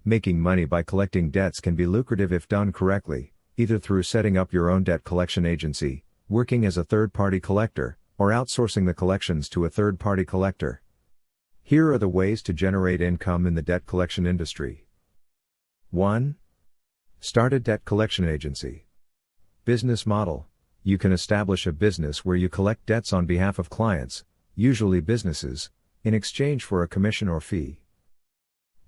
Making money by collecting debts can be lucrative if done correctly, either through setting up your own debt collection agency, working as a third-party collector, or outsourcing the collections to a third-party collector. Here are the ways to generate income in the debt collection industry. 1. Start a debt collection agency. Business model. You can establish a business where you collect debts on behalf of clients, usually businesses, in exchange for a commission or fee.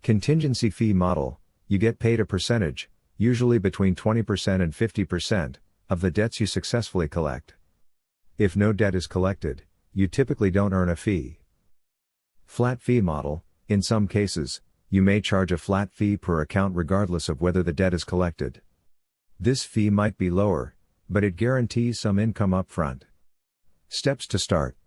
Contingency fee model. You get paid a percentage, usually between 20% and 50%, of the debts you successfully collect. If no debt is collected, you typically don't earn a fee. Flat fee model. In some cases, you may charge a flat fee per account regardless of whether the debt is collected. This fee might be lower, but it guarantees some income up front. Steps to start.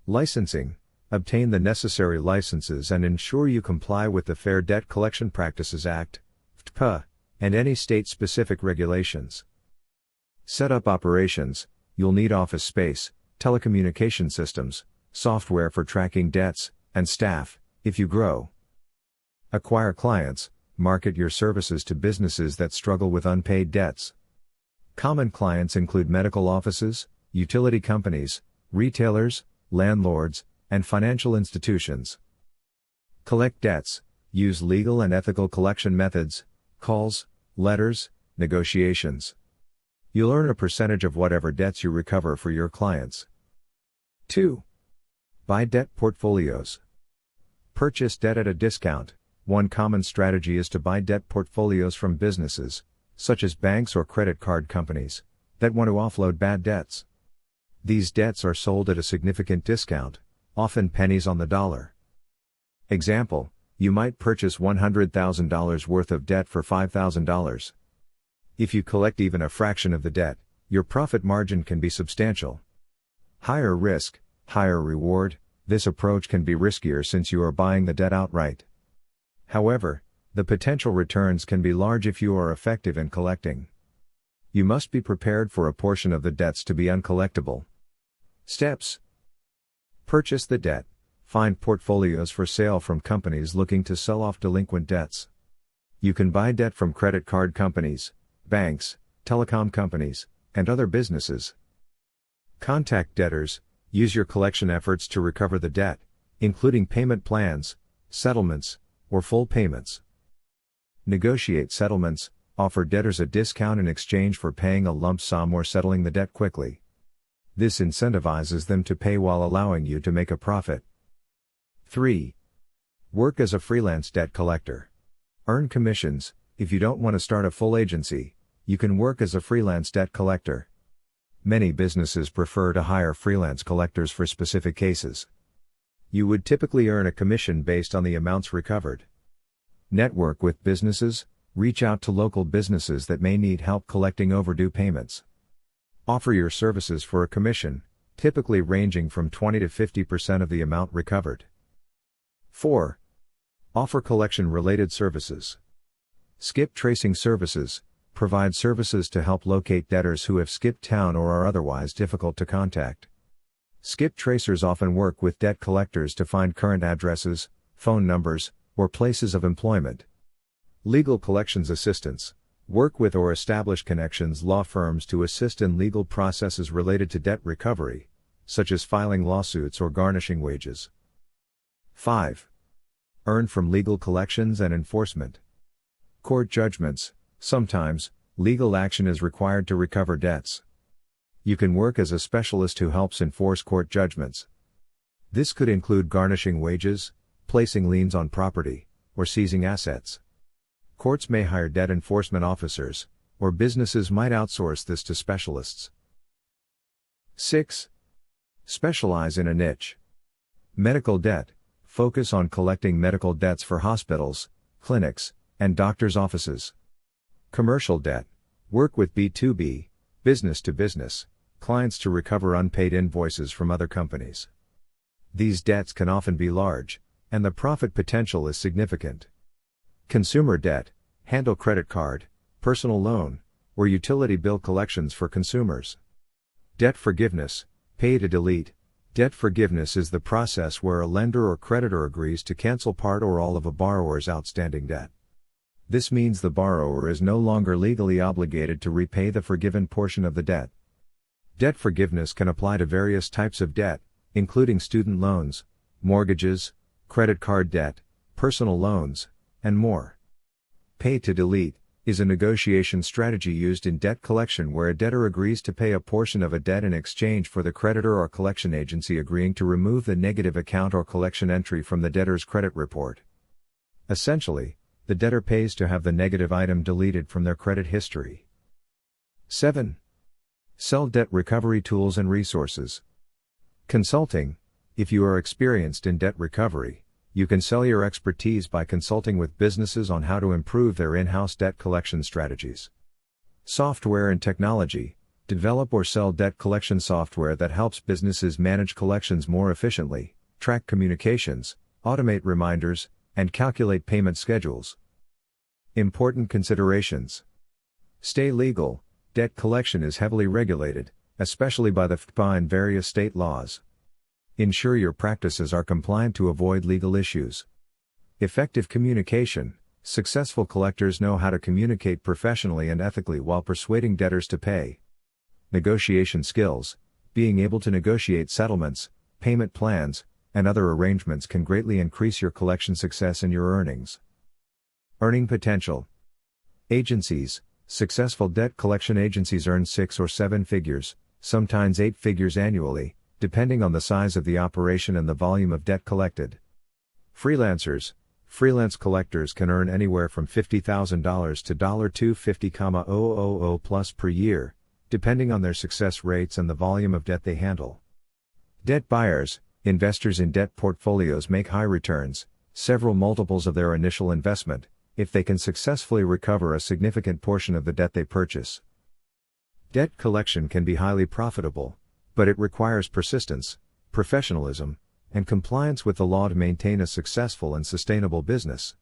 Licensing. Obtain the necessary licenses and ensure you comply with the Fair Debt Collection Practices Act, FTPA, and any state-specific regulations. Set up operations. You'll need office space, telecommunication systems, software for tracking debts, and staff, if you grow. Acquire clients. Market your services to businesses that struggle with unpaid debts. Common clients include medical offices, utility companies, retailers, landlords, and financial institutions. Collect debts. Use legal and ethical collection methods, calls, letters, negotiations. You'll earn a percentage of whatever debts you recover for your clients. 2. Buy debt portfolios. Purchase debt at a discount. One common strategy is to buy debt portfolios from businesses, such as banks or credit card companies, that want to offload bad debts. These debts are sold at a significant discount, often pennies on the dollar. Example, you might purchase $100,000 worth of debt for $5,000. If you collect even a fraction of the debt, your profit margin can be substantial. Higher risk, higher reward. This approach can be riskier since you are buying the debt outright. However, the potential returns can be large if you are effective in collecting. You must be prepared for a portion of the debts to be uncollectible. Steps. Purchase the debt. Find portfolios for sale from companies looking to sell off delinquent debts. You can buy debt from credit card companies, banks, telecom companies, and other businesses. Contact debtors. Use your collection efforts to recover the debt, including payment plans, settlements, or full payments. Negotiate settlements. Offer debtors a discount in exchange for paying a lump sum or settling the debt quickly. This incentivizes them to pay while allowing you to make a profit. 3. Work as a freelance debt collector. Earn commissions. If you don't want to start a full agency, you can work as a freelance debt collector. Many businesses prefer to hire freelance collectors for specific cases. You would typically earn a commission based on the amounts recovered. Network with businesses. Reach out to local businesses that may need help collecting overdue payments. Offer your services for a commission, typically ranging from 20 to 50% of the amount recovered. 4. Offer collection-related services. Skip tracing services. Provide services to help locate debtors who have skipped town or are otherwise difficult to contact. Skip tracers often work with debt collectors to find current addresses, phone numbers, or places of employment. Legal collections assistance. Work with or establish connections law firms to assist in legal processes related to debt recovery, such as filing lawsuits or garnishing wages. 5. Earn from legal collections and enforcement. Court judgments. Sometimes, legal action is required to recover debts. You can work as a specialist who helps enforce court judgments. This could include garnishing wages, placing liens on property, or seizing assets. Courts may hire debt enforcement officers, or businesses might outsource this to specialists. 6. Specialize in a niche. Medical debt. Focus on collecting medical debts for hospitals, clinics, and doctors' offices. Commercial debt. Work with B2B, business to business, clients to recover unpaid invoices from other companies. These debts can often be large, and the profit potential is significant. Consumer debt. Handle credit card, personal loan, or utility bill collections for consumers. Debt forgiveness. Pay to delete. Debt forgiveness is the process where a lender or creditor agrees to cancel part or all of a borrower's outstanding debt. This means the borrower is no longer legally obligated to repay the forgiven portion of the debt. Debt forgiveness can apply to various types of debt, including student loans, mortgages, credit card debt, personal loans, and more. Pay to delete is a negotiation strategy used in debt collection where a debtor agrees to pay a portion of a debt in exchange for the creditor or collection agency agreeing to remove the negative account or collection entry from the debtor's credit report. Essentially, the debtor pays to have the negative item deleted from their credit history. 7. Sell debt recovery tools and resources. Consulting. If you are experienced in debt recovery, you can sell your expertise by consulting with businesses on how to improve their in-house debt collection strategies. Software and technology. Develop or sell debt collection software that helps businesses manage collections more efficiently, track communications, automate reminders, and calculate payment schedules. Important considerations. Stay legal. Debt collection is heavily regulated, especially by the FPA and various state laws. Ensure your practices are compliant to avoid legal issues. Effective communication. Successful collectors know how to communicate professionally and ethically while persuading debtors to pay. Negotiation skills. Being able to negotiate settlements, payment plans, and other arrangements can greatly increase your collection success and your earnings. Earning potential. Agencies. Successful debt collection agencies earn 6 or 7 figures, sometimes 8 figures annually, depending on the size of the operation and the volume of debt collected. Freelancers. Freelance collectors can earn anywhere from $50,000 to $250,000 plus per year, depending on their success rates and the volume of debt they handle. Debt buyers. Investors in debt portfolios make high returns, several multiples of their initial investment, if they can successfully recover a significant portion of the debt they purchase. Debt collection can be highly profitable, but it requires persistence, professionalism, and compliance with the law to maintain a successful and sustainable business.